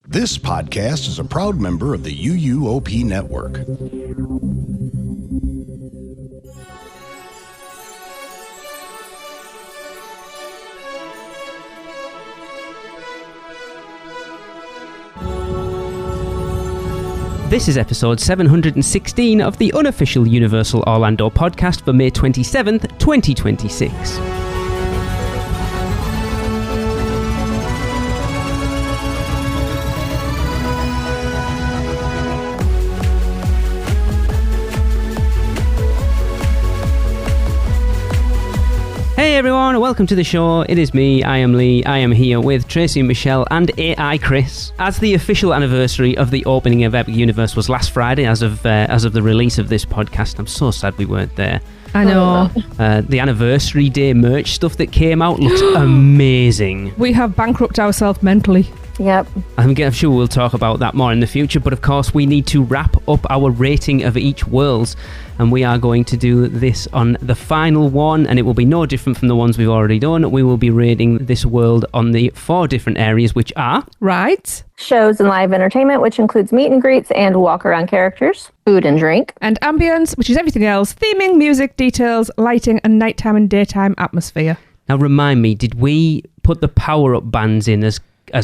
This podcast is a proud member of the UUOP network. This is episode 716 of the unofficial Universal Orlando podcast for May 27th, 2026. Hey everyone, welcome to the show. It is me, I am Lee. I am here with Tracy and Michelle and AI Chris. As the official anniversary of the opening of Epic Universe was last Friday, as of the release of this podcast, I'm so sad we weren't there. I know. The anniversary day merch stuff that came out looks amazing. We have bankrupted ourselves mentally. Yep. I'm sure we'll talk about that more in the future, but of course we need to wrap up our rating of each world, and we are going to do this on the final one, and it will be no different from the ones we've already done. We will be rating this world on the 4 different areas, which are... Right. Shows and live entertainment, which includes meet and greets and walk-around characters, food and drink. And ambience, which is everything else. Theming, music, details, lighting, and nighttime and daytime atmosphere. Now remind me, did we put the power-up bands in as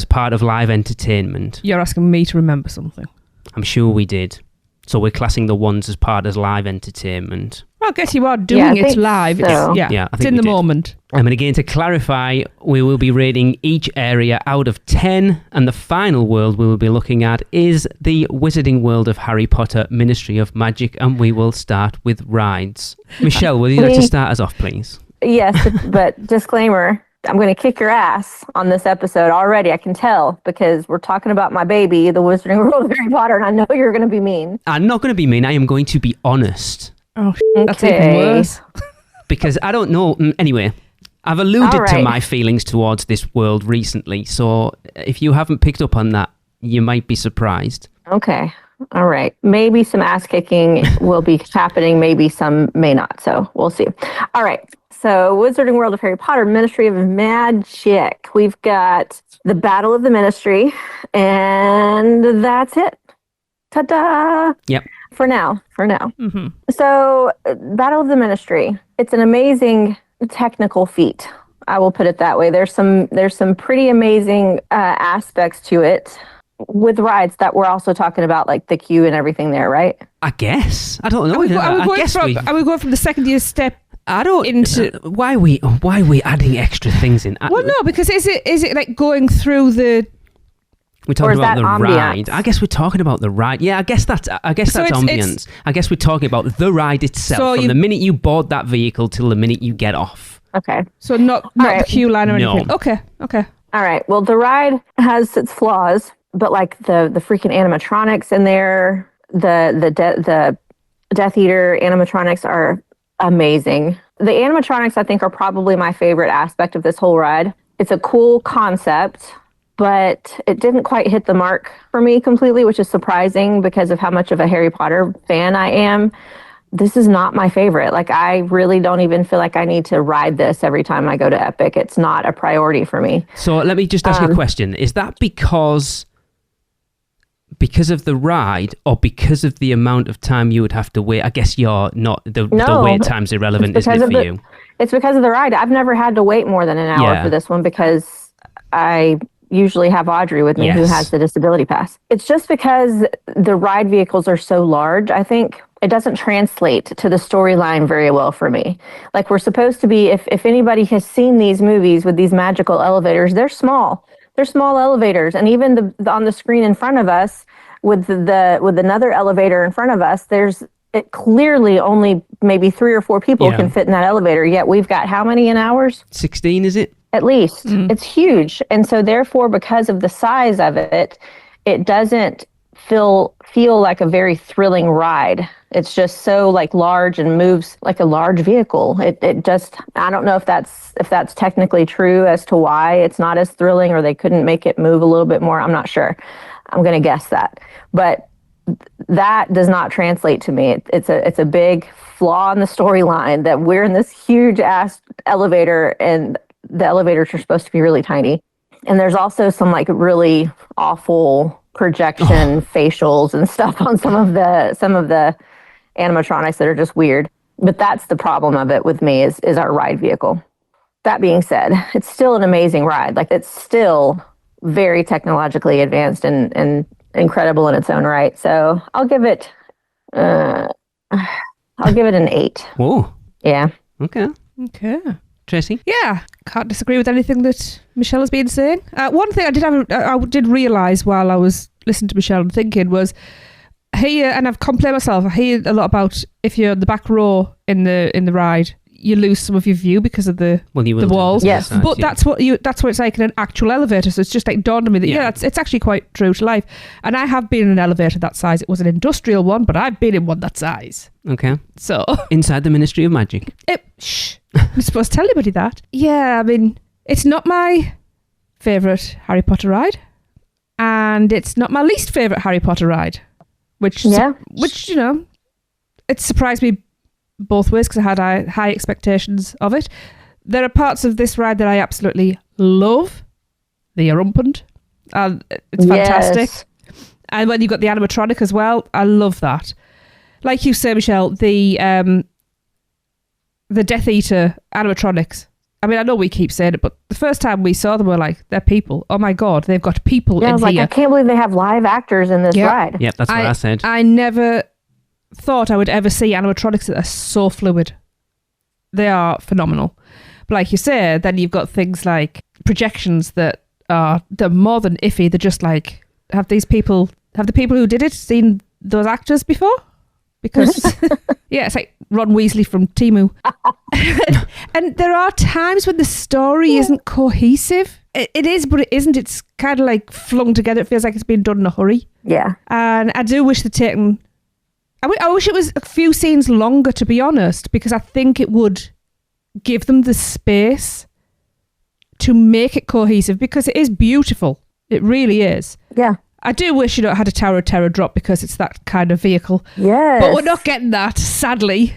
part of live entertainment? You're asking me to remember something. I'm sure we did. So we're classing the ones as part of live entertainment. Well, I guess you are doing it live. So. I It's think in the did. moment. And again, to clarify, we will be rating each area out of 10, and the final world we will be looking at is the Wizarding world of Harry Potter, Ministry of Magic, and we will start with rides. Michelle, will you like to start us off, please? Yes, but disclaimer, I'm going to kick your ass on this episode already, I can tell, because we're talking about my baby, the Wizarding World of Harry Potter, and I know you're going to be mean. I'm not going to be mean, I am going to be honest. Oh, that's even worse. Because I don't know, anyway, I've alluded to my feelings towards this world recently, so if you haven't picked up on that, you might be surprised. Okay. All right. Maybe some ass kicking will be happening, maybe some may not, so we'll see. All right. So, Wizarding World of Harry Potter, Ministry of Magic. We've got the Battle of the Ministry, and that's it. Ta-da! Yep. For now. Mm-hmm. So, Battle of the Ministry. It's an amazing technical feat. I will put it that way. There's some pretty amazing aspects to it with rides that we're also talking about, like the queue and everything there, right? I guess. I don't know. Are we going from the second year step? I don't. Into why are we adding extra things in? Well, no, because is it like going through the? We're talking about the ambience? ride. I guess we're talking about the ride. Yeah, I guess that's ambience. I guess we're talking about the ride itself, So from the minute you board that vehicle till the minute you get off. Okay. So not the queue line or No. anything. Okay. All right. Well, the ride has its flaws, but like the freaking animatronics in there, the Death Eater animatronics are amazing. The animatronics, I think, are probably my favorite aspect of this whole ride. It's a cool concept, but it didn't quite hit the mark for me completely, which is surprising because of how much of a Harry Potter fan I am. This is not my favorite. Like, I really don't even feel like I need to ride this every time I go to Epic. It's not a priority for me. So let me just ask you a question. Is that because of the ride, or because of the amount of time you would have to wait? I guess you're not, the wait time's irrelevant, isn't it, for you? It's because of the ride. I've never had to wait more than an hour for this one because I usually have Audrey with me who has the disability pass. It's just because the ride vehicles are so large, I think. It doesn't translate to the storyline very well for me. Like, we're supposed to be, if anybody has seen these movies with these magical elevators, they're small. They're small elevators, and even on the screen in front of us, with another elevator in front of us, it clearly only maybe 3 or 4 people can fit in that elevator. Yet we've got how many in ours? 16, is it? At least. It's huge, and so therefore, because of the size of it, it doesn't feel like a very thrilling ride. It's just so like large and moves like a large vehicle. It just, I don't know if that's technically true as to why it's not as thrilling, or they couldn't make it move a little bit more. I'm not sure. I'm going to guess that. But that does not translate to me. It's a big flaw in the storyline that we're in this huge ass elevator and the elevators are supposed to be really tiny. And there's also some like really awful projection facials and stuff on some of the animatronics that are just weird. But that's the problem of it with me is our ride vehicle. That being said, it's still an amazing ride. Like, it's still very technologically advanced and incredible in its own right. So I'll give it an 8. Whoa. Yeah. Okay. Tracy? Yeah, can't disagree with anything that Michelle has been saying. One thing I did realise while I was listening to Michelle and thinking was here, and I've complained myself, I hear a lot about if you're in the back row in the ride, you lose some of your view because of the walls. Yes, but that's what it's like in an actual elevator. So it's just like dawned on me that it's actually quite true to life. And I have been in an elevator that size. It was an industrial one, but I've been in one that size. Okay. So inside the Ministry of Magic. Shh. I'm supposed to tell anybody that. Yeah, I mean, it's not my favourite Harry Potter ride, and it's not my least favourite Harry Potter ride, which you know, it surprised me both ways because I had high expectations of it. There are parts of this ride that I absolutely love. The Rumpund. It's fantastic. Yes. And when you've got the animatronic as well, I love that. Like you say, Michelle, the Death Eater animatronics. I mean, I know we keep saying it, but the first time we saw them, we were like, they're people. Oh my God, they've got people in here. I was like, I can't believe they have live actors in this ride. Yep, that's what I said. I never thought I would ever see animatronics that are so fluid. They are phenomenal. But like you say, then you've got things like projections that they're more than iffy. They're just like, have the people who did it seen those actors before? Because it's like Ron Weasley from Temu. And there are times when the story isn't cohesive. It is, but it isn't. It's kind of like flung together. It feels like it's been done in a hurry. Yeah. And I do wish they'd taken... I wish it was a few scenes longer, to be honest, because I think it would give them the space to make it cohesive, because it is beautiful. It really is. Yeah. I do wish it had a Tower of Terror drop, because it's that kind of vehicle. Yes. But we're not getting that, sadly.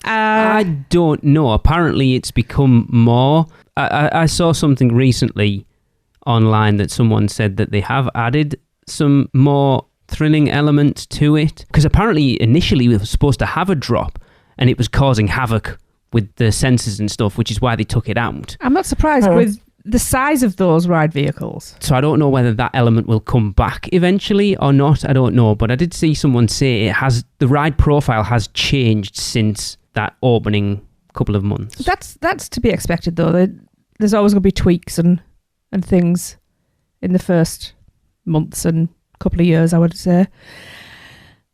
I don't know. Apparently it's become more. I saw something recently online that someone said that they have added some more thrilling element to it, because apparently initially we were supposed to have a drop and it was causing havoc with the sensors and stuff, which is why they took it out. I'm not surprised with the size of those ride vehicles. So I don't know whether that element will come back eventually or not. I don't know, but I did see someone say the ride profile has changed since that opening couple of months. That's to be expected, though. There's always going to be tweaks and things in the first months and couple of years, I would say.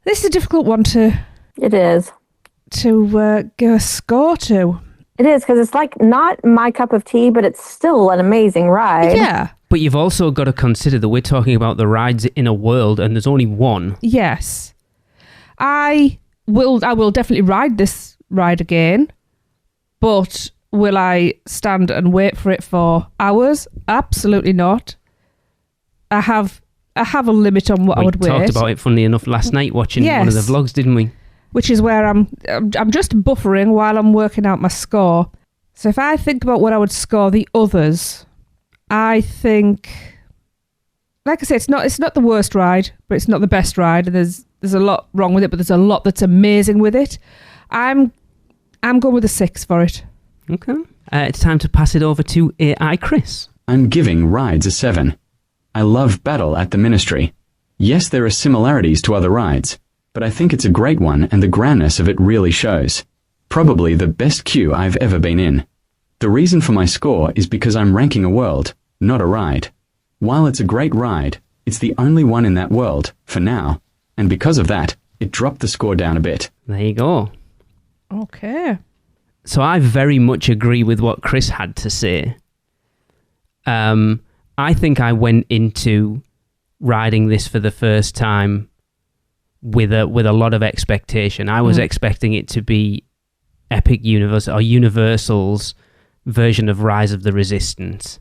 This is a difficult one to give a score to. It is, because it's like not my cup of tea, but it's still an amazing ride. Yeah. But you've also got to consider that we're talking about the rides in a world and there's only one. Yes. I will definitely ride this ride again, but will I stand and wait for it for hours? Absolutely not. I have a limit on what I would wait. We talked about it, funnily enough, last night watching one of the vlogs, didn't we? Which is where I'm just buffering while I'm working out my score. So if I think about what I would score the others, I think, like I say, it's not the worst ride, but it's not the best ride. And there's a lot wrong with it, but there's a lot that's amazing with it. I'm going with a 6 for it. Okay. It's time to pass it over to AI Chris. I'm giving rides a 7. I love Battle at the Ministry. Yes, there are similarities to other rides, but I think it's a great one and the grandness of it really shows. Probably the best queue I've ever been in. The reason for my score is because I'm ranking a world, not a ride. While it's a great ride, it's the only one in that world, for now, and because of that, it dropped the score down a bit. There you go. Okay. So I very much agree with what Chris had to say. I think I went into riding this for the first time with a lot of expectation. I was expecting it to be Epic Universe or Universal's version of Rise of the Resistance.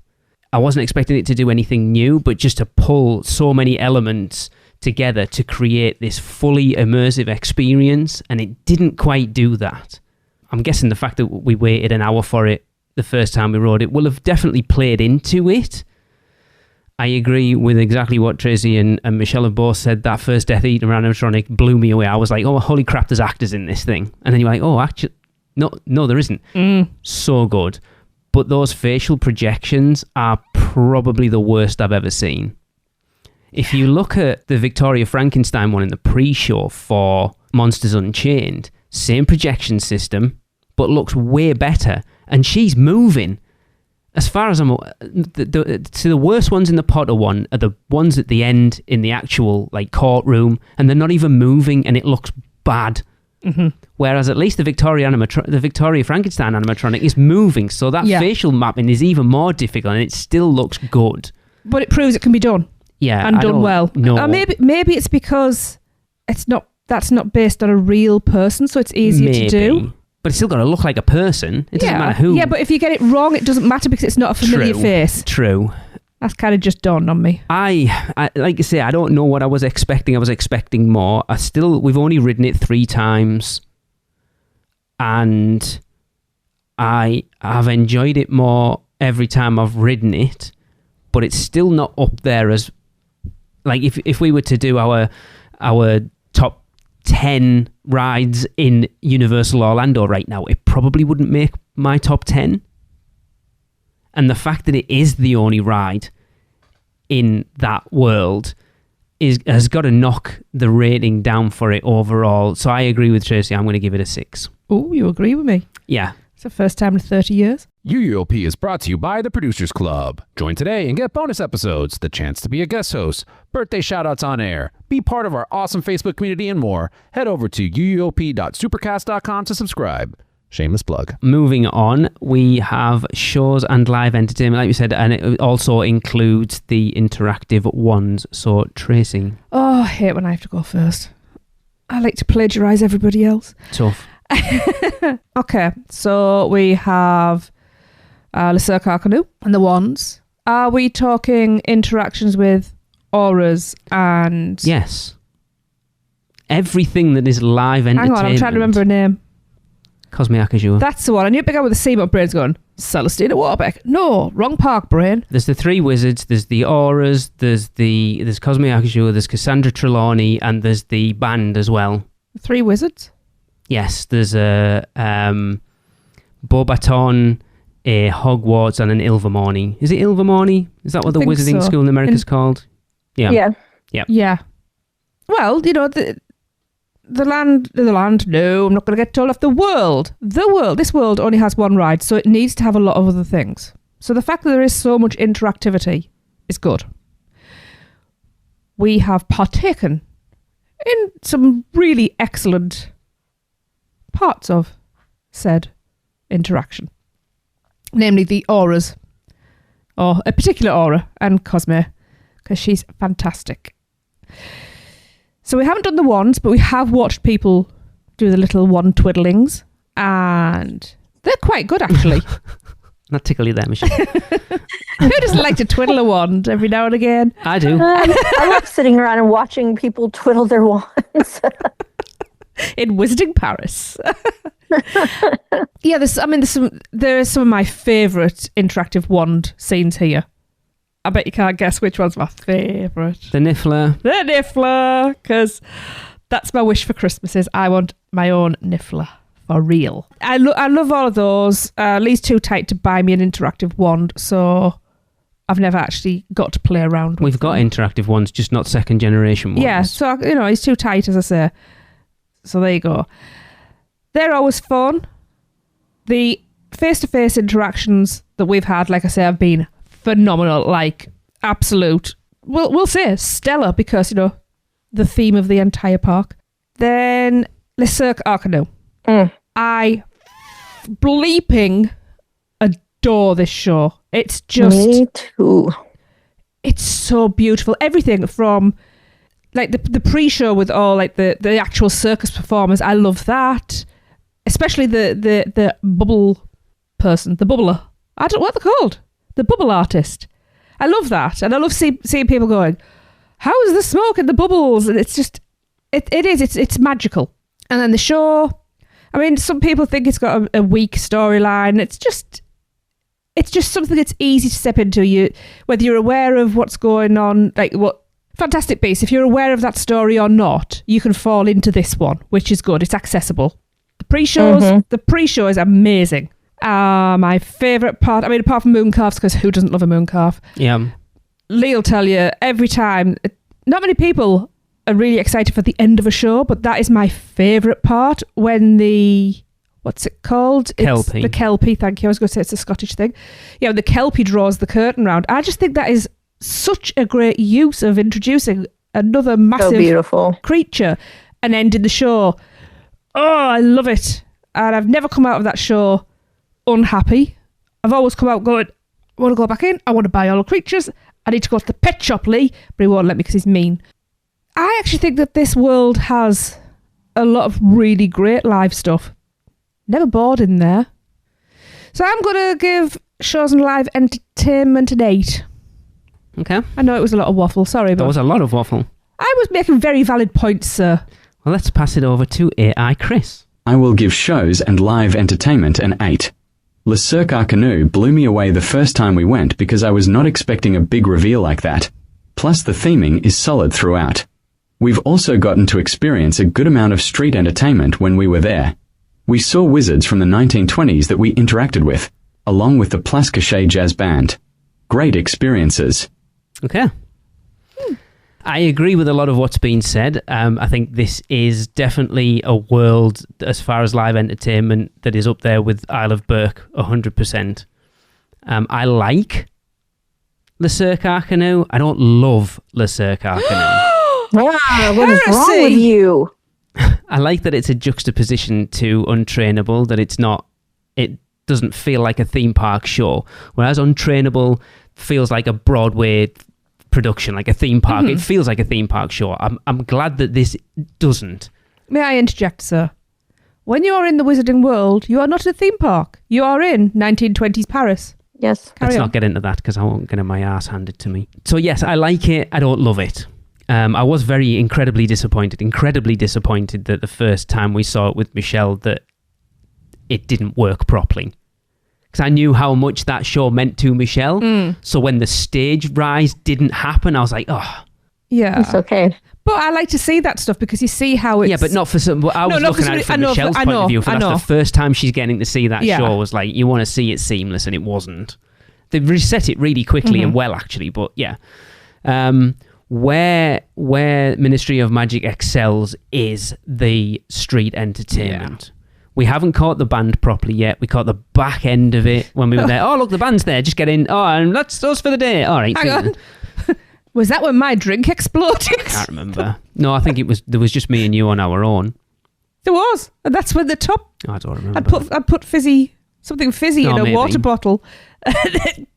I wasn't expecting it to do anything new, but just to pull so many elements together to create this fully immersive experience, and it didn't quite do that. I'm guessing the fact that we waited an hour for it the first time we rode it will have definitely played into it, I agree with exactly what Tracy and Michelle have both said. That first Death Eater animatronic blew me away. I was like, oh, holy crap, there's actors in this thing. And then you're like, oh, actually, no, there isn't. So good. But those facial projections are probably the worst I've ever seen. If you look at the Victoria Frankenstein one in the pre-show for Monsters Unchained, same projection system, but looks way better. And she's moving. As far as I'm the worst ones in the Potter one are the ones at the end in the actual like courtroom, and they're not even moving, and it looks bad. Whereas at least the Victoria Frankenstein animatronic is moving, so that facial mapping is even more difficult, and it still looks good. But it proves it can be done. Yeah, and done well. No, maybe it's because that's not based on a real person, so it's easier to do. But it's still got to look like a person. It doesn't matter who. Yeah, but if you get it wrong, it doesn't matter because it's not a familiar face. True. That's kind of just dawned on me. I like I say, I don't know what I was expecting. I was expecting more. We've only ridden it 3 times, and I have enjoyed it more every time I've ridden it. But it's still not up there as like if we were to do our top 10 rides in Universal Orlando right now, it probably wouldn't make my top 10. And the fact that it is the only ride in that world has got to knock the rating down for it overall. So I agree with Tracy. I'm going to give it a 6. Oh, you agree with me? Yeah. It's the first time in 30 years. UUOP is brought to you by the Producers Club. Join today and get bonus episodes, the chance to be a guest host, birthday shoutouts on air, be part of our awesome Facebook community, and more. Head over to uuop.supercast.com to subscribe. Shameless plug. Moving on, we have shows and live entertainment, like we said, and it also includes the interactive ones. So, Tracy. Oh, I hate when I have to go first. I like to plagiarise everybody else. Tough. Okay, so we have Le Cirque Arcanu and the wands. Are we talking interactions with auras and... Yes. Everything that is live entertainment. Hang on, I'm trying to remember a name. Cosmic Akajua. That's the one. I knew it began with a C, but my brain's going, Celestina Warbeck. No, wrong park, brain. There's the 3 wizards, there's the auras, there's Cosmic Akajua, there's Cassandra Trelawney, and there's the band as well. 3 wizards? Yes, there's a Beaubaton, a Hogwarts, and an Ilvermorny. Is it Ilvermorny? Is that what the Wizarding School in America is called? Yeah. Yeah. Well, you know, the land, no, I'm not going to get told off. The world, this world only has one ride, so it needs to have a lot of other things. So the fact that there is so much interactivity is good. We have partaken in some really excellent parts of said interaction, namely the auras, or a particular aura, and Cosme, because she's fantastic. So we haven't done the wands, but we have watched people do the little wand twiddlings, and they're quite good, actually. Not tickle you there, Michelle. Who doesn't like to twiddle a wand every now and again? I do. I love sitting around and watching people twiddle their wands. In Wizarding Paris. Yeah, there are some of my favourite interactive wand scenes here. I bet you can't guess which one's my favourite. The Niffler. The Niffler, because that's my wish for Christmas is I want my own Niffler. For real. I love all of those. Lee's too tight to buy me an interactive wand, so I've never actually got to play around with We've got interactive ones, just not second generation ones. Yeah, so, he's too tight, as I say. So there you go. They're always fun. The face-to-face interactions that we've had, like I say, have been phenomenal. Like, absolute. We'll say stellar because, the theme of the entire park. Then, Le Cirque Arcanu. I bleeping adore this show. It's just... Me too. It's so beautiful. Everything from... like the pre-show with all like the actual circus performers, I love that. Especially the bubble person, the bubbler. I don't know what they're called. The bubble artist. I love that, and I love seeing people going, "How is the smoke and the bubbles?" And it's just, it's magical. And then the show. I mean, some people think it's got a weak storyline. It's just, it's just something that's easy to step into. You, whether you're aware of what's going on, like what Fantastic Beasts, if you're aware of that story or not, you can fall into this one, which is good. It's accessible. The pre-show is amazing. My favourite part, I mean, apart from mooncalves, because who doesn't love a mooncalf? Yeah. Lee will tell you every time, not many people are really excited for the end of a show, but that is my favourite part when what's it called? Kelpie. The Kelpie, thank you. I was going to say it's a Scottish thing. Yeah, when the Kelpie draws the curtain round. I just think that is such a great use of introducing another massive beautiful creature and ending the show. Oh, I love it. And I've never come out of that show unhappy. I've always come out going, I want to go back in. I want to buy all the creatures. I need to go to the pet shop, Lee. But he won't let me because he's mean. I actually think that this world has a lot of really great live stuff. Never bored in there. So I'm going to give Shows and Live Entertainment an 8. Okay. I know it was a lot of waffle. Sorry, but That was a lot of waffle. I was making very valid points, sir. Well, let's pass it over to AI Chris. I will give Shows and Live Entertainment an 8. Le Cirque Arcanu blew me away the first time we went because I was not expecting a big reveal like that. Plus the theming is solid throughout. We've also gotten to experience a good amount of street entertainment when we were there. We saw wizards from the 1920s that we interacted with, along with the Place Cachet Jazz Band. Great experiences. Okay. I agree with a lot of what's been said. I think this is definitely a world, as far as live entertainment, that is up there with Isle of Burke, 100%. I like Le Cirque Arcanu. I don't love Le Cirque Arcanu. Wow, what is wrong with you? I like that it's a juxtaposition to Untrainable, that it doesn't feel like a theme park show, whereas Untrainable feels like a Broadway production, like a theme park. It feels like a theme park show. I'm glad that this doesn't. May I interject, sir? When you are in the Wizarding world, you are not in a theme park. You are in 1920s Paris. Yes. Let's not get into that because I won't get my ass handed to me. So yes, I like it. I don't love it. I was incredibly disappointed that the first time we saw it with Michelle that it didn't work properly. Because I knew how much that show meant to Michelle. So when the stage rise didn't happen, I was like, oh. Yeah. It's okay. But I like to see that stuff because you see how it's... Yeah, but not for some... I was looking at it from Michelle's point of view. That's the first time she's getting to see that show. I was like, you want to see it seamless, and it wasn't. They reset it really quickly and well, actually, but yeah. Where Ministry of Magic excels is the street entertainment. Yeah. We haven't caught the band properly yet. We caught the back end of it when we were there. Oh, look, the band's there. Just get in. Oh, and that's us for the day. All right. Hang on. Was that when my drink exploded? I can't remember. No, I think there was just me and you on our own. There was. And that's when the top... I don't remember. I'd put something fizzy in a water bottle.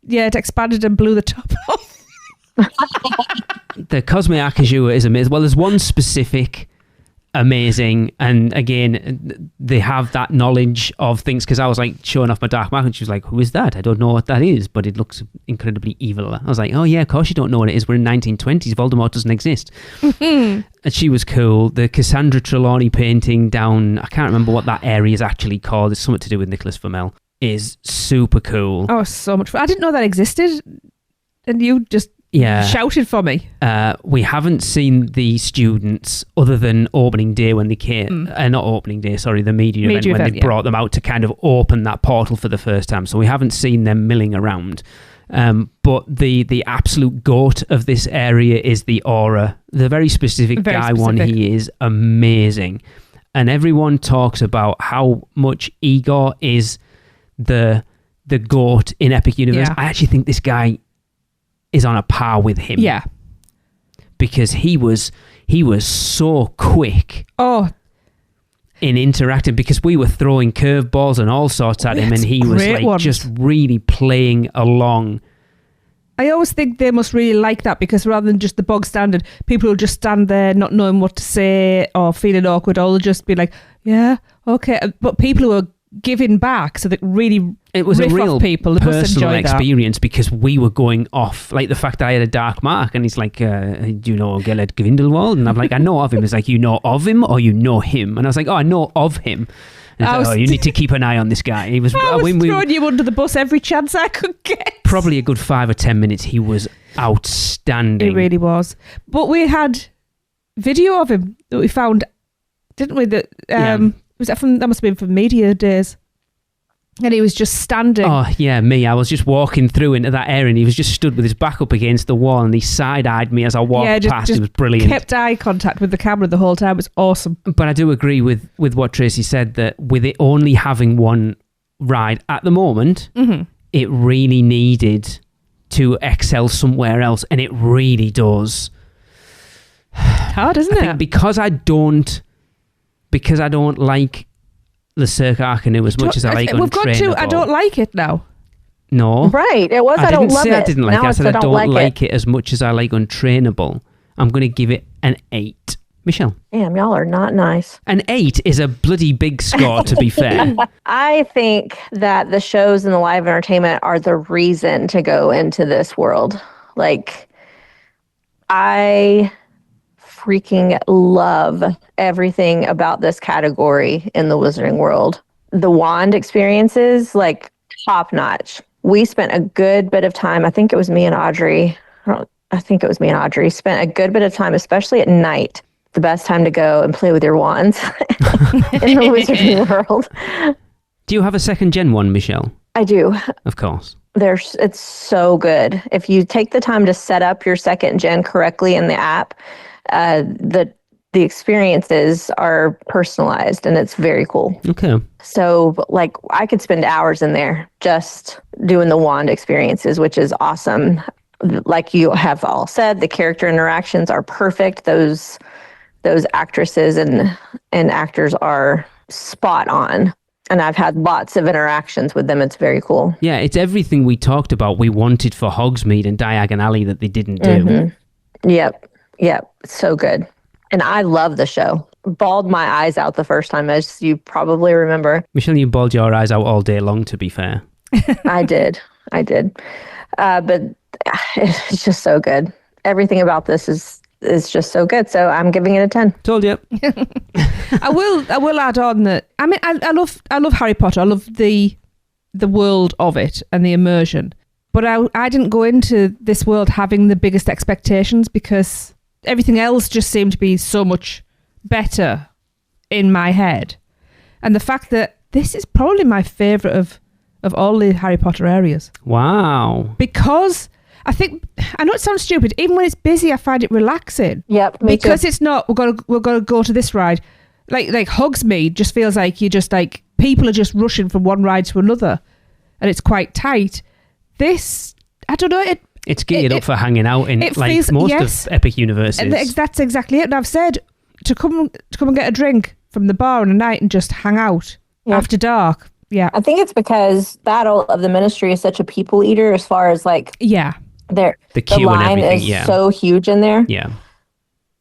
Yeah, it expanded and blew the top off. The Cosme Akajua is amazing. Well, there's one specific amazing, and again, they have that knowledge of things, because I was like showing off my dark mark and she was like, who is that? I don't know what that is, but it looks incredibly evil. I was like, oh yeah, of course you don't know what it is. We're in 1920s. Voldemort doesn't exist. And she was cool. The Cassandra Trelawney painting down, I can't remember what that area is actually called. It's something to do with Nicholas Flamel. Is super cool. Oh, so much fun. I didn't know that existed, and you just shouted for me. We haven't seen the students other than opening day when they came. Not opening day, sorry, the media event when they brought them out to kind of open that portal for the first time. So we haven't seen them milling around. But the absolute goat of this area is the Aura. The very specific guy one. He is amazing. And everyone talks about how much Igor is the goat in Epic Universe. I actually think this guy is on a par with him. Yeah. Because he was so quick. Oh. In interacting, because we were throwing curveballs and all sorts at him, and he was like just really playing along. I always think they must really like that, because rather than just the bog standard, people will just stand there not knowing what to say or feeling awkward, or they'll just be like, yeah, okay. But people who are giving back, so that really it was a real people personal experience, because we were going off, like the fact that I had a dark mark and he's like, do you know Gellert Grindelwald? And I'm like, I know of him. He's like, you know of him or you know him? And I was like, oh, I know of him. You need to keep an eye on this guy. He was, I was throwing you under the bus every chance I could get. Probably a good 5 or 10 minutes. He was outstanding. He really was. But we had video of him that we found, didn't we? That was that from? That must have been from media days. And he was just standing. Oh, yeah, me. I was just walking through into that area and he was just stood with his back up against the wall and he side-eyed me as I walked past. It was brilliant. Kept eye contact with the camera the whole time. It was awesome. But I do agree with what Tracy said, that with it only having one ride at the moment, it really needed to excel somewhere else, and it really does. Hard, isn't it? I think because I don't like the Cirque Arcanu as much as I like We've got to. I don't like it now. No, right? It was. I don't love it. I didn't like it. I said I don't like it as much as I like Untrainable. I'm going to give it an 8. Michelle. Damn, y'all are not nice. An 8 is a bloody big score, to be fair. I think that the shows and the live entertainment are the reason to go into this world. Like, I freaking love everything about this category in the Wizarding world. The wand experiences, like, top notch. We spent a good bit of time, I think it was me and Audrey, spent a good bit of time, especially at night, the best time to go and play with your wands in the Wizarding world. Do you have a second gen one, Michelle? I do. Of course. It's so good. If you take the time to set up your second gen correctly in the app, the experiences are personalized and it's very cool. Okay. So, like, I could spend hours in there just doing the wand experiences, which is awesome. Like you have all said, the character interactions are perfect. Those actresses and actors are spot on. And I've had lots of interactions with them. It's very cool. Yeah, it's everything we talked about we wanted for Hogsmeade and Diagon Alley that they didn't do. Mm-hmm. Yep. It's so good. And I love the show. Bawled my eyes out the first time, as you probably remember. Michelle, you bawled your eyes out all day long, to be fair. I did. But it's just so good. Everything about this is just so good. So I'm giving it a 10. Told you. I will add on that. I mean, I love Harry Potter. I love the world of it and the immersion. But I didn't go into this world having the biggest expectations because everything else just seemed to be so much better in my head. And the fact that this is probably my favourite of all the Harry Potter areas. Wow. Because I know it sounds stupid, even when it's busy, I find it relaxing. Yep. Because it's not, we're gonna go to this ride. Like Hogsmeade just feels like you're just like, people are just rushing from one ride to another. And it's quite tight. This, I don't know, it's geared up for hanging out in most of Epic Universes. That's exactly it. And I've said to come and get a drink from the bar on a night and just hang out after dark. Yeah. I think it's because Battle of the Ministry is such a people eater as far as like... Yeah. The queue the line and everything, is so huge in there. Yeah.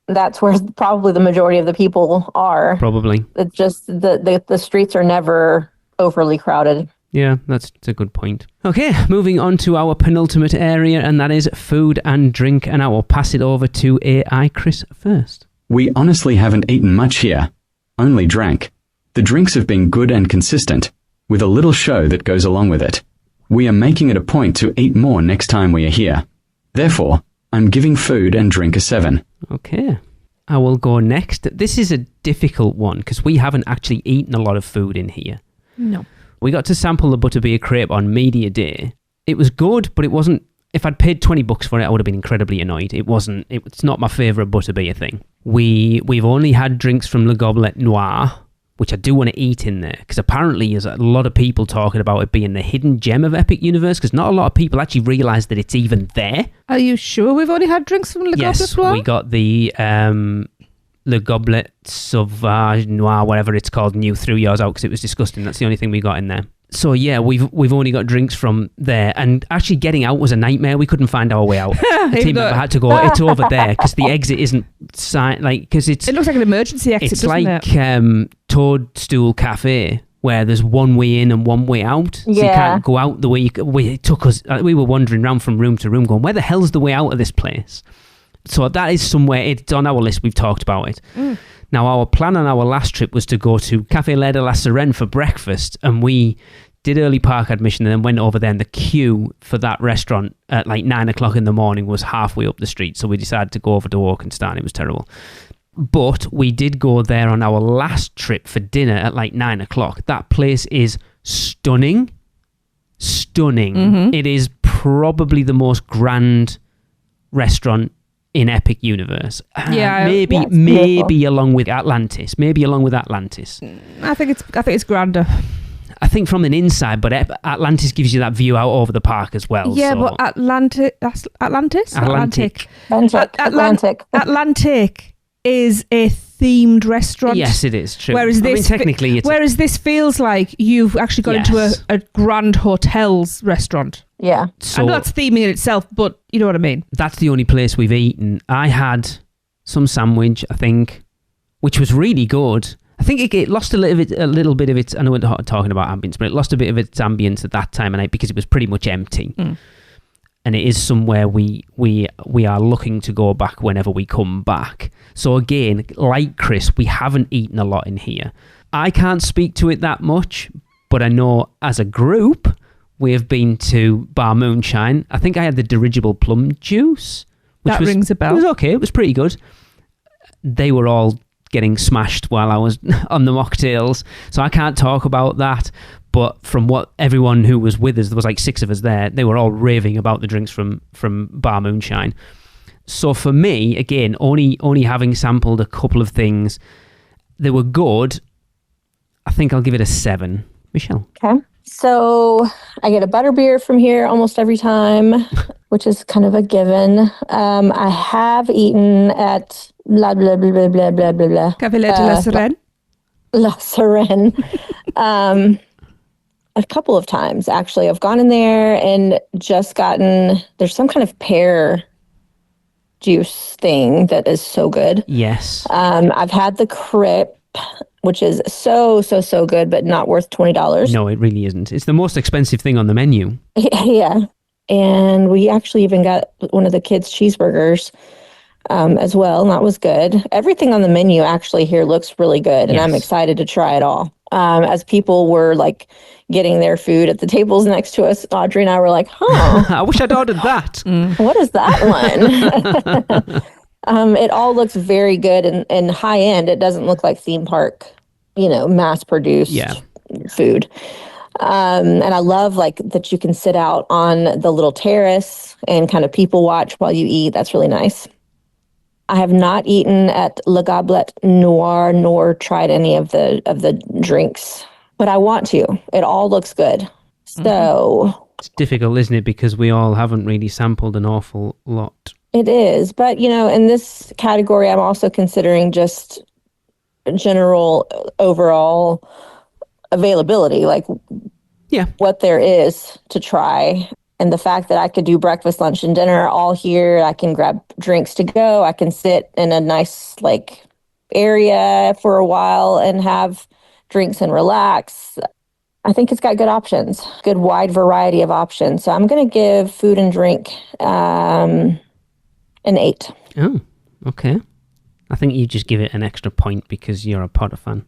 That's where probably the majority of the people are. Probably. It's just the streets are never overly crowded. Yeah, that's a good point. Okay, moving on to our penultimate area, and that is food and drink, and I will pass it over to AI Chris first. We honestly haven't eaten much here, only drank. The drinks have been good and consistent, with a little show that goes along with it. We are making it a point to eat more next time we are here. Therefore, I'm giving food and drink a 7. Okay, I will go next. This is a difficult one, because we haven't actually eaten a lot of food in here. No. We got to sample the Butterbeer crepe on Media Day. It was good, but it wasn't... If I'd paid $20 for it, I would have been incredibly annoyed. It's not my favourite Butterbeer thing. We've only had drinks from Le Goblet Noir, which I do want to eat in there, because apparently there's a lot of people talking about it being the hidden gem of Epic Universe, because not a lot of people actually realise that it's even there. Are you sure we've only had drinks from Le Goblet Noir? Yes, we got the... Le Goblet Sauvage Noir, whatever it's called, and you threw yours out because it was disgusting. That's the only thing we got in there. So yeah, we've only got drinks from there, and actually getting out was a nightmare. We couldn't find our way out. The team member had to go. It's over there because the exit isn't because it's. It looks like an emergency exit. It's like Toadstool Cafe, where there's one way in and one way out. So you can't go out the way it took us. We were wandering around from room to room, going, "Where the hell's the way out of this place?" So that is somewhere, it's on our list, we've talked about it. Now, our plan on our last trip was to go to Café Le de la Sirène for breakfast, and we did early park admission and then went over there, and the queue for that restaurant at like 9 o'clock in the morning was halfway up the street, so we decided to go over to Oakenstein. It was terrible. But we did go there on our last trip for dinner at like 9 o'clock. That place is stunning. It is probably the most grand restaurant in Epic Universe. Maybe along with Atlantis. I think it's grander. I think from an inside, but Atlantis gives you that view out over the park as well. Yeah, so. but Atlantic is a themed restaurant. Yes, it is true. Whereas this feels like you've actually got into a grand hotel's restaurant. Yeah. So, I know that's theming in itself, but you know what I mean. That's the only place we've eaten. I had some sandwich, I think, which was really good. I think it lost a little bit of its. I know we're not talking about ambience, but it lost a bit of its ambience at that time of night because it was pretty much empty. And it is somewhere we are looking to go back whenever we come back. So again, like Chris, we haven't eaten a lot in here. I can't speak to it that much, but I know as a group we have been to Bar Moonshine. I think I had the dirigible plum juice. That rings a bell. It was okay. It was pretty good. They were all getting smashed while I was on the mocktails, so I can't talk about that. But from what everyone who was with us, there was like 6 of us there, they were all raving about the drinks from Bar Moonshine. So for me, again, only having sampled a couple of things, they were good. I think I'll give it a 7. Michelle. Okay. So I get a butterbeer from here almost every time, which is kind of a given. I have eaten at blah, blah, blah, blah, blah, blah, blah, blah. Café Le de la Sirène? La Sirène. A couple of times, actually. I've gone in there and just gotten, there's some kind of pear juice thing that is so good. Yes. I've had the Crip, which is so good, but not worth $20. No, it really isn't. It's the most expensive thing on the menu. Yeah. And we actually even got one of the kids' cheeseburgers as well, and that was good. Everything on the menu actually here looks really good, and I'm excited to try it all. As people were like getting their food at the tables next to us, Audrey and I were like, I wish I'd ordered that. What is that one? It all looks very good and high end. It doesn't look like theme park, mass produced food. And I love like that you can sit out on the little terrace and kind of people watch while you eat. That's really nice. I have not eaten at Le Goblet Noir nor tried any of the drinks, but I want to. It all looks good. So it's difficult, isn't it? Because we all haven't really sampled an awful lot. It is, but in this category, I'm also considering just general overall availability, like what there is to try. And the fact that I could do breakfast, lunch, and dinner all here, I can grab drinks to go. I can sit in a nice area for a while and have drinks and relax. I think it's got good options, good wide variety of options. So I'm going to give food and drink an 8. Oh, okay. I think you just give it an extra point because you're a Potter fan.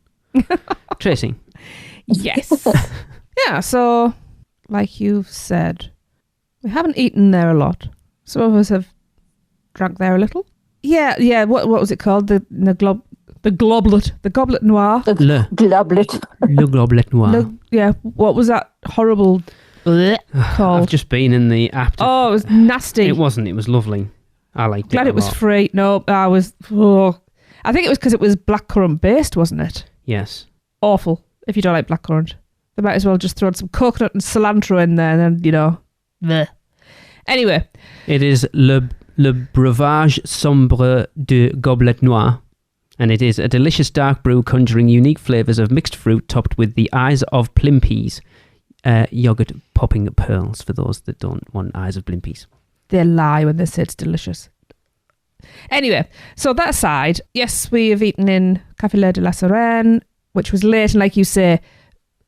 Tracy? Yes. Yeah, so like you've said, we haven't eaten there a lot. Some of us have drank there a little. Yeah. What was it called? The goblet noir. Le goblet. Le goblet noir. What was that horrible called? I've just been in the app. Oh, it was nasty. It wasn't. It was lovely. I liked it. Glad it was free. No, I was. Oh. I think it was because it was blackcurrant based, wasn't it? Yes. Awful. If you don't like blackcurrant, they might as well just throw some coconut and cilantro in there, and then bleh. Anyway, it is le breuvage sombre de goblet noir, and it is a delicious dark brew conjuring unique flavours of mixed fruit topped with the eyes of Plimpies, yogurt popping pearls for those that don't want eyes of Plimpies. They lie when they say it's delicious. Anyway, so that aside, yes, we have eaten in Café Le de la Sirène, which was late, and like you say,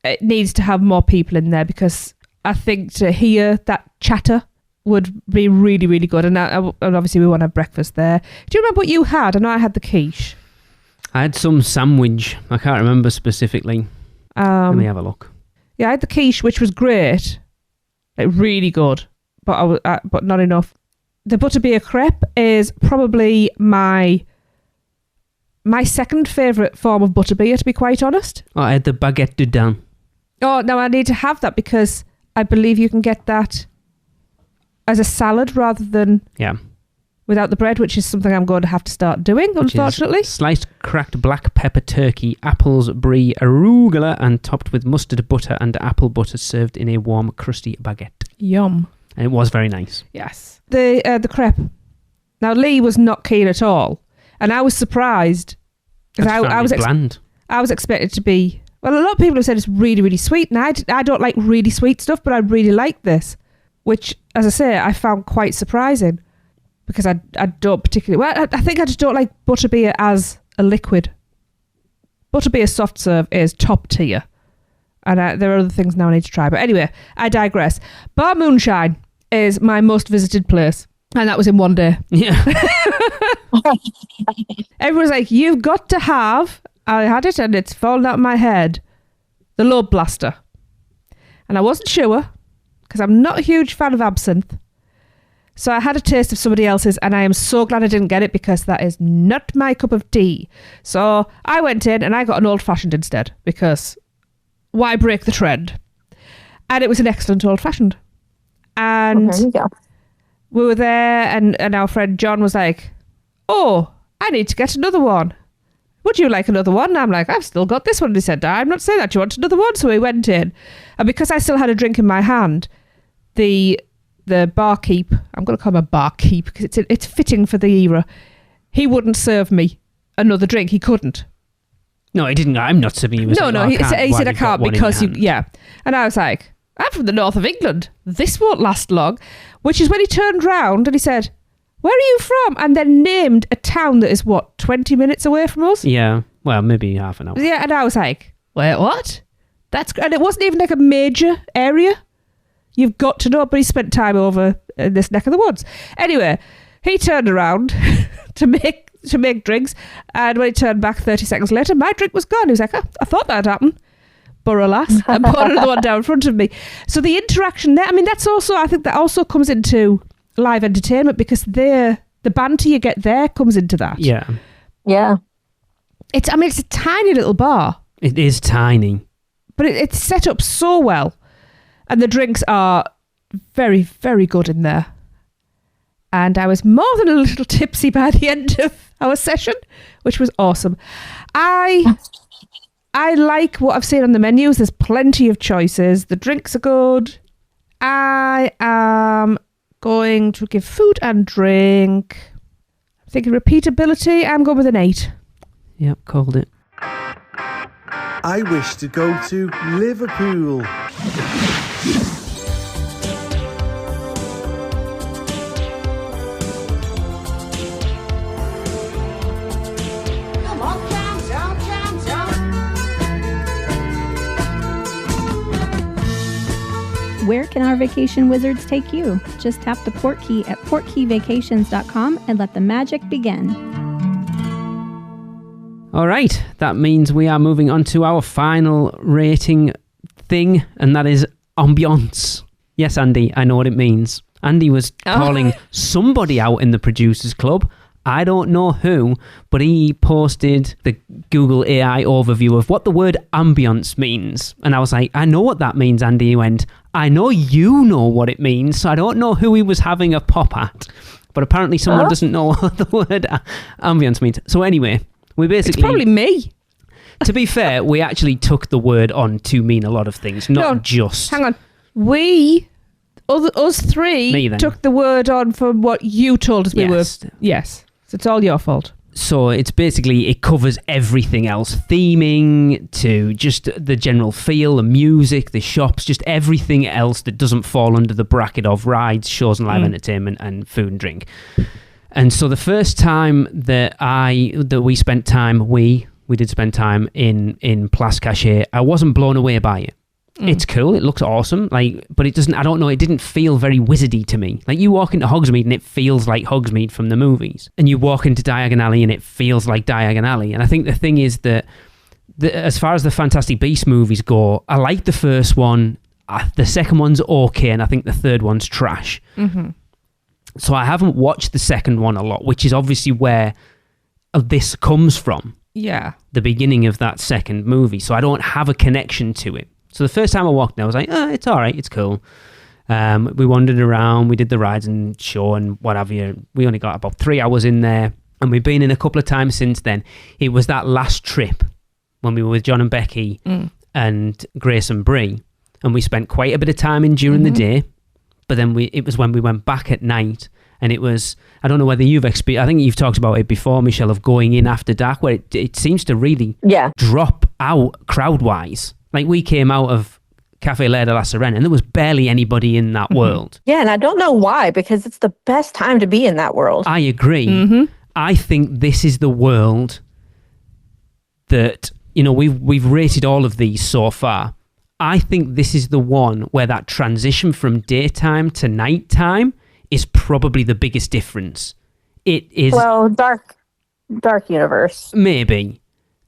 it needs to have more people in there because I think to hear that chatter would be really, really good. And obviously we want to have breakfast there. Do you remember what you had? I know I had the quiche. I had some sandwich. I can't remember specifically. Let me have a look. Yeah, I had the quiche, which was great. Like, really good. But but not enough. The butterbeer crepe is probably my second favourite form of butterbeer, to be quite honest. Oh, I had the baguette du daim. Oh, no, I need to have that because I believe you can get that as a salad rather than without the bread, which is something I'm going to have to start doing, unfortunately. Sliced cracked black pepper turkey, apples, brie, arugula, and topped with mustard butter and apple butter, served in a warm, crusty baguette. Yum. And it was very nice. Yes. The crepe. Now, Lee was not keen at all. And I was surprised. Because I was bland. I was expected to be... Well, a lot of people have said it's really, really sweet. And I don't like really sweet stuff, but I really like this. Which, as I say, I found quite surprising. Because I don't particularly... Well, I think I just don't like butterbeer as a liquid. Butterbeer soft serve is top tier. And there are other things now I need to try. But anyway, I digress. Bar Moonshine is my most visited place. And that was in one day. Yeah. Everyone's like, you've got to have... I had it and it's fallen out of my head. The Lobe Blaster. And I wasn't sure, because I'm not a huge fan of absinthe. So I had a taste of somebody else's, and I am so glad I didn't get it, because that is not my cup of tea. So I went in and I got an old-fashioned instead, because why break the trend? And it was an excellent old-fashioned. And there you go. We were there, and our friend John was like, oh, I need to get another one. Would you like another one? And I'm like, I've still got this one. And he said, I'm not saying that. You want another one? So we went in. And because I still had a drink in my hand, the barkeep, I'm going to call him a barkeep because it's fitting for the era, he wouldn't serve me another drink. He couldn't. No, he didn't. I'm not serving you. He said I can't because you... Yeah. And I was like, I'm from the north of England. This won't last long. Which is when he turned round and he said, where are you from? And then named a town that is, 20 minutes away from us? Yeah. Well, maybe half an hour. Yeah, and I was like, wait, what? And it wasn't even like a major area. You've got to know, but he spent time over in this neck of the woods. Anyway, he turned around to make drinks, and when he turned back 30 seconds later, my drink was gone. He was like, I thought that'd happen. But alas, and put another one down in front of me. So the interaction there, I mean, I think that also comes into live entertainment, because the banter you get there comes into that. Yeah. Yeah. It's a tiny little bar. It is tiny. But it's set up so well. And the drinks are very, very good in there. And I was more than a little tipsy by the end of our session, which was awesome. I like what I've seen on the menus. There's plenty of choices. The drinks are good. I am going to give food and drink. I'm thinking repeatability. I'm going with an 8. Yep, called it. I wish to go to Liverpool. Where can our vacation wizards take you? Just tap the port key at portkeyvacations.com and let the magic begin. All right, that means we are moving on to our final rating thing, and that is ambience. Yes, Andy, I know what it means. Andy was calling somebody out in the Producers Club. I don't know who, but he posted the Google AI overview of what the word ambience means. And I was like, I know what that means, Andy. He went, I know you know what it means, so I don't know who he was having a pop at. But apparently someone doesn't know what the word ambience means. So anyway, we basically... It's probably me. To be fair, we actually took the word on to mean a lot of things, not just... Hang on. Us three took the word on from what you told us we were... Yes. So it's all your fault. So it's basically, it covers everything else. Theming to just the general feel, the music, the shops, just everything else that doesn't fall under the bracket of rides, shows and live entertainment and food and drink. And so the first time that we spent time, we did spend time in Place Cachée, I wasn't blown away by it. It's cool. It looks awesome. Like, but it doesn't. I don't know. It didn't feel very wizardy to me. Like, you walk into Hogsmeade and it feels like Hogsmeade from the movies, and you walk into Diagon Alley and it feels like Diagon Alley. And I think the thing is that, as far as the Fantastic Beasts movies go, I like the first one. The second one's okay, and I think the third one's trash. Mm-hmm. So I haven't watched the second one a lot, which is obviously where this comes from. Yeah. The beginning of that second movie. So I don't have a connection to it. So the first time I walked in, I was like, oh, it's all right, it's cool. We wandered around, we did the rides and show and what have you. We only got about 3 hours in there, and we've been in a couple of times since then. It was that last trip when we were with John and Becky and Grace and Bree, and we spent quite a bit of time in during the day, but then it was when we went back at night, and it was, I don't know whether you've experienced, I think you've talked about it before, Michelle, of going in after dark, where it seems to really drop out crowd-wise. Like, we came out of Café L'air de la Sirène and there was barely anybody in that world. Yeah, and I don't know why, because it's the best time to be in that world. I agree. I think this is the world that, you know, we've rated all of these so far. I think this is the one where that transition from daytime to nighttime is probably the biggest difference. It is... Well, dark universe. Maybe.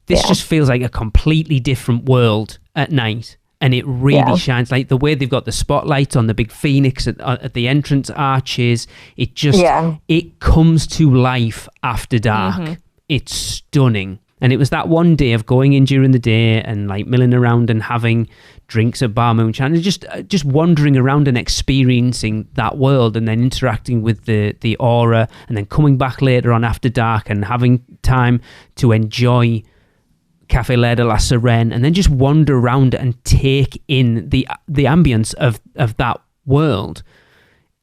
This just feels like a completely different world at night, and it really shines. Like, the way they've got the spotlight on the big phoenix at the entrance arches, it just it comes to life after dark. It's stunning. And it was that one day of going in during the day and like milling around and having drinks at Bar Moonshine, and just wandering around and experiencing that world, and then interacting with the aura, and then coming back later on after dark and having time to enjoy Café L'air de la Sirène, and then just wander around and take in the ambience of that world.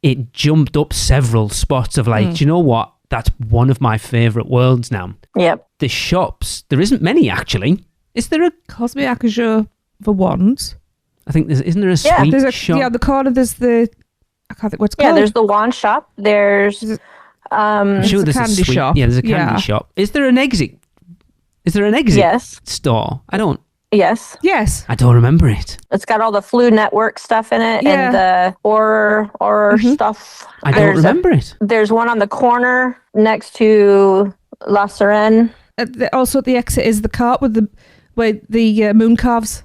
It jumped up several spots of like, do you know what? That's one of my favourite worlds now. Yep. The shops, there isn't many actually. Is there a Cosmic Acajou for wands? I think isn't there a sweet shop? Yeah, the corner there's the, I can't think what's called. Yeah, there's the wand shop. There's I'm sure there's a candy sweet, shop. Yeah, there's a candy shop. Is there an exit? Yes. Store? Yes. I don't remember it. It's got all the Flu Network stuff in it and the horror stuff. I don't remember it. There's one on the corner next to La Sirène. Also at the exit is the cart with the moon calves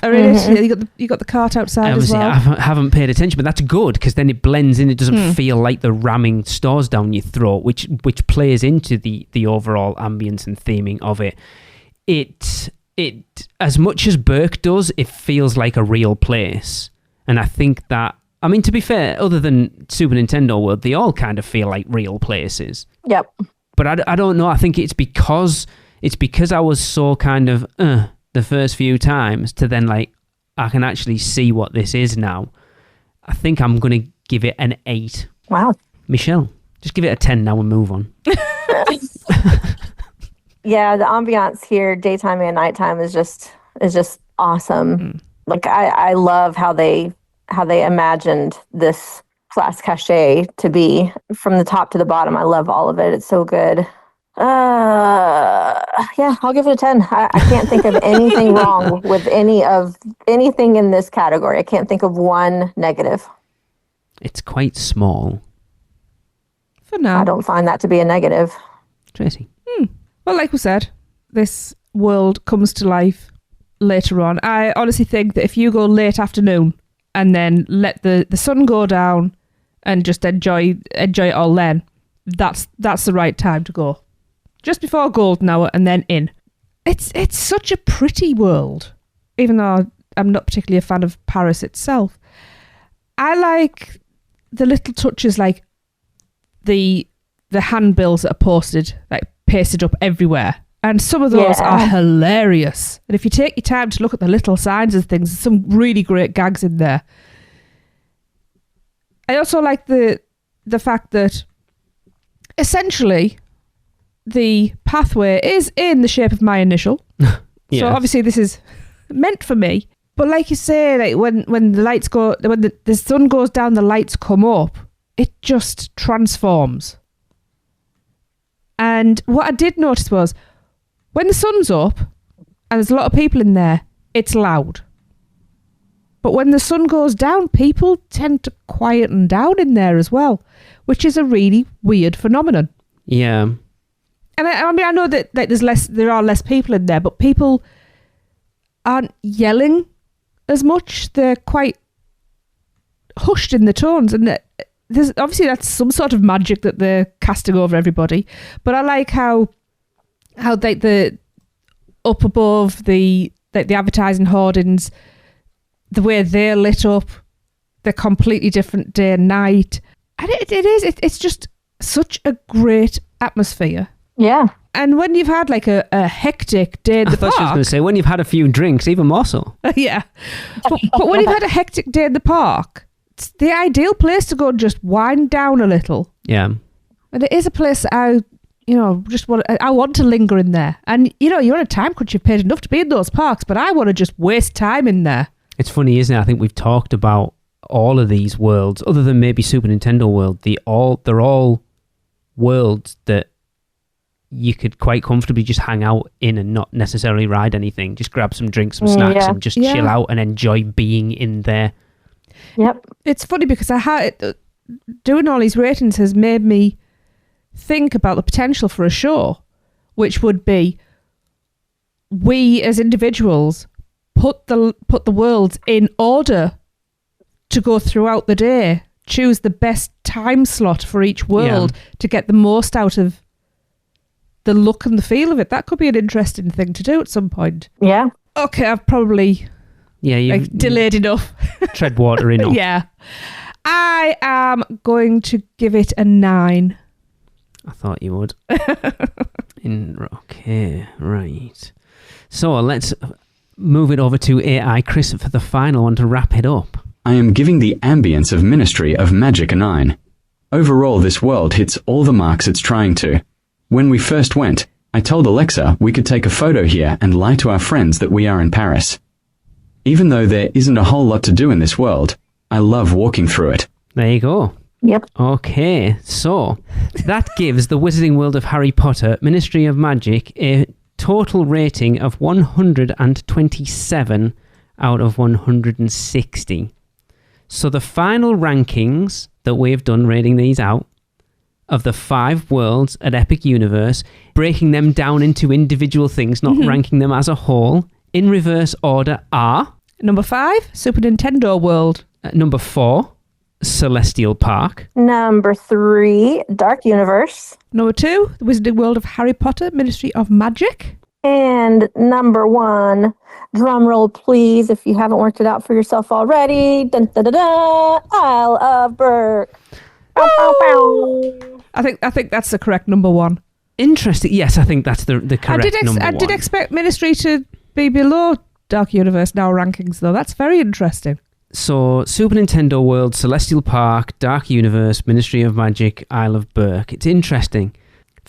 are in it. You got the cart outside Obviously, as well. I haven't paid attention, but that's good because then it blends in. It doesn't feel like the ramming stores down your throat, which plays into the overall ambience and theming of it. It as much as Burke does, it feels like a real place, and I think that, I mean, to be fair, other than Super Nintendo World, they all kind of feel like real places. Yep. But I don't know. I think it's because I was so kind of the first few times to then like I can actually see what this is now. I think I'm going to give it an 8. Wow. Michelle, just give it a 10 now and move on. Yeah, the ambiance here, daytime and nighttime, is just awesome. Like I love how they imagined this Place Cachée to be from the top to the bottom. I love all of it. It's so good. Yeah, I'll give it a 10. I can't think of anything wrong with anything in this category. I can't think of one negative. It's quite small. For now. I don't find that to be a negative. Tracy. Well, like we said, this world comes to life later on. I honestly think that if you go late afternoon and then let the sun go down and just enjoy it all, then that's the right time to go. Just before golden hour and then in. It's such a pretty world, even though I'm not particularly a fan of Paris itself. I like the little touches, like the handbills that are pasted up everywhere. And some of those are hilarious. And if you take your time to look at the little signs and things, there's some really great gags in there. I also like the fact that essentially the pathway is in the shape of my initial. Yeah. So obviously this is meant for me. But like you say, like when the lights go, when the sun goes down, the lights come up, it just transforms. And what I did notice was when the sun's up and there's a lot of people in there, it's loud. But when the sun goes down, people tend to quieten down in there as well, which is a really weird phenomenon. Yeah. And I mean, I know that there are less people in there, but people aren't yelling as much. They're quite hushed in the tones, and there's obviously that's some sort of magic that they're casting over everybody. But I like how the up above the advertising hoardings, the way they're lit up, they're completely different day and night, and it's just such a great atmosphere. Yeah. And when you've had like a hectic day in the park... I thought she was going to say, when you've had a few drinks, even more so. Yeah. But when you've had a hectic day in the park, it's the ideal place to go and just wind down a little. Yeah. And it is a place that I want to linger in there. And, you're on a time crunch, you've paid enough to be in those parks, but I want to just waste time in there. It's funny, isn't it? I think we've talked about all of these worlds, other than maybe Super Nintendo World, they're all worlds that you could quite comfortably just hang out in and not necessarily ride anything. Just grab some drinks, some snacks, and just chill out and enjoy being in there. Yep. It's funny because doing all these ratings has made me think about the potential for a show, which would be we as individuals put the worlds in order to go throughout the day, choose the best time slot for each world to get the most out of the look and the feel of it. That could be an interesting thing to do at some point. Yeah. Okay, I've probably delayed enough. Tread water enough. Yeah. I am going to give it a 9. I thought you would. Okay, right. So let's move it over to AI Chris for the final one to wrap it up. I am giving the ambience of Ministry of Magic a 9. Overall, this world hits all the marks it's trying to. When we first went, I told Alexa we could take a photo here and lie to our friends that we are in Paris. Even though there isn't a whole lot to do in this world, I love walking through it. There you go. Yep. Okay, so that gives the Wizarding World of Harry Potter Ministry of Magic a total rating of 127 out of 160. So the final rankings that we've done rating these out of the 5 worlds at Epic Universe, breaking them down into individual things, not ranking them as a whole, in reverse order are... Number 5, Super Nintendo World. Number 4, Celestial Park. Number 3, Dark Universe. Number 2, the Wizarding World of Harry Potter, Ministry of Magic. And number 1, drum roll please, if you haven't worked it out for yourself already. Dun, dun, dun, dun, Isle of Berk. Bow, bow, bow. I think that's the correct number 1. Interesting. Yes, I think that's the correct number 1. I did expect Ministry to be below Dark Universe now rankings, though. That's very interesting. So, Super Nintendo World, Celestial Park, Dark Universe, Ministry of Magic, Isle of Berk. It's interesting.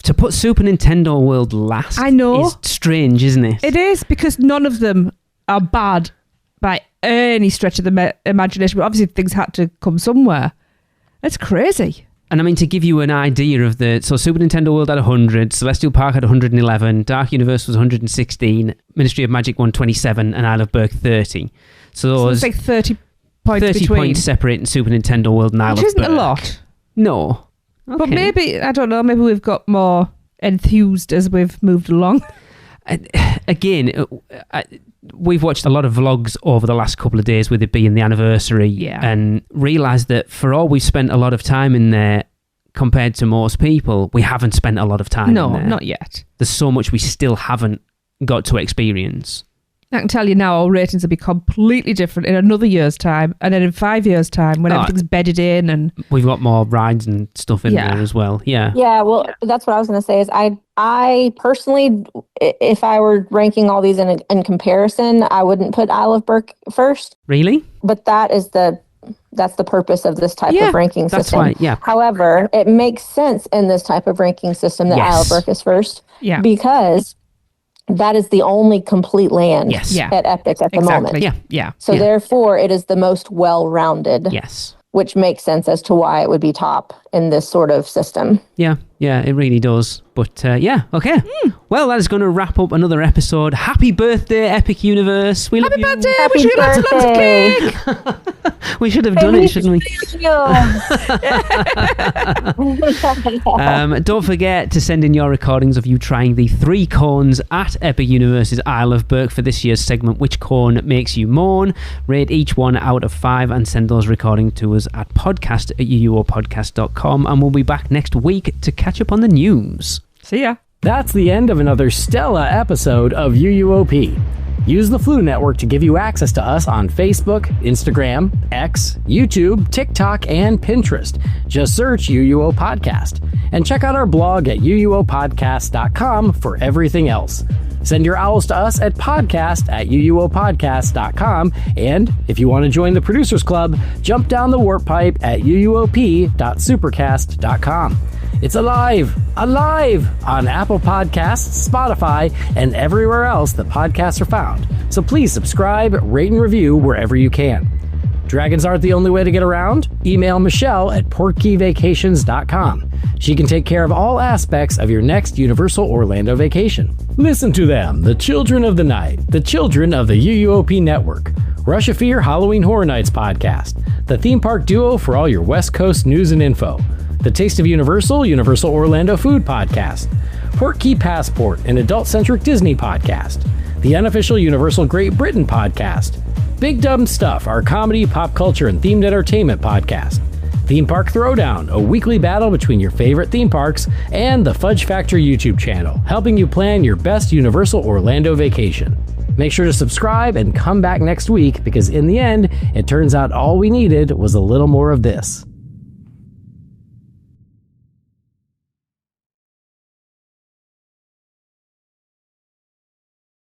To put Super Nintendo World last is strange, isn't it? It is, because none of them are bad by any stretch of the imagination. But obviously, things had to come somewhere. It's crazy. And I mean, to give you an idea of so Super Nintendo World had 100, Celestial Park had 111, Dark Universe was 116, Ministry of Magic 127, and Isle of Berk 30. So it's like 30 points 30 between. Points separating Super Nintendo World and Isle of Berk. Which isn't a lot. No. Okay. But maybe, I don't know, maybe we've got more enthused as we've moved along. Again, we've watched a lot of vlogs over the last couple of days with it being the anniversary and realised that for all we've spent a lot of time in there compared to most people, we haven't spent a lot of time in there. No, not yet. There's so much we still haven't got to experience. I can tell you now, our ratings will be completely different in another year's time, and then in 5 years' time, when everything's bedded in, and we've got more rides and stuff in there as well. Yeah. Yeah. Well, that's what I was going to say. Is I personally, if I were ranking all these in comparison, I wouldn't put Isle of Berk first. Really? But that's the purpose of this type of ranking system. Why, However, it makes sense in this type of ranking system that Isle of Berk is first. Yeah. Because that is the only complete land at Epic at the moment. Yeah. So therefore, it is the most well-rounded. Yes. Which makes sense as to why it would be top in this sort of system. Yeah, it really does. But okay. Well, that is going to wrap up another episode. Happy birthday, Epic Universe. We love you. Birthday! Happy We should have lots of birthday. cake! We should have done it, shouldn't we? Don't forget to send in your recordings of you trying the 3 cones at Epic Universe's Isle of Burke for this year's segment, Which Cone Makes You Moan? Rate each one out of 5 and send those recordings to us at podcast@uuopodcast.com, and we'll be back next week to catch up on the news. See ya. That's the end of another Stella episode of UUOP. Use the Flu Network to give you access to us on Facebook, Instagram, X, YouTube, TikTok, and Pinterest. Just search UUO Podcast. And check out our blog at uuopodcast.com for everything else. Send your owls to us at podcast@uuopodcast.com. And if you want to join the Producers Club, jump down the warp pipe at uuop.supercast.com. It's alive on Apple Podcasts, Spotify, and everywhere else that podcasts are found. So please subscribe, rate, and review wherever you can. Dragons aren't the only way to get around. Email Michelle at portkeyvacations.com. She can take care of all aspects of your next Universal Orlando vacation. Listen to them, the children of the night, the children of the UUOP network. Rush of Fear Halloween Horror Nights podcast, the theme park duo for all your West Coast news and info. The Taste of Universal, Universal Orlando Food Podcast. Portkey Passport, an adult-centric Disney podcast. The unofficial Universal Great Britain podcast. Big Dumb Stuff, our comedy, pop culture, and themed entertainment podcast. Theme Park Throwdown, a weekly battle between your favorite theme parks, and the Fudge Factor YouTube channel, helping you plan your best Universal Orlando vacation. Make sure to subscribe and come back next week, because in the end, it turns out all we needed was a little more of this.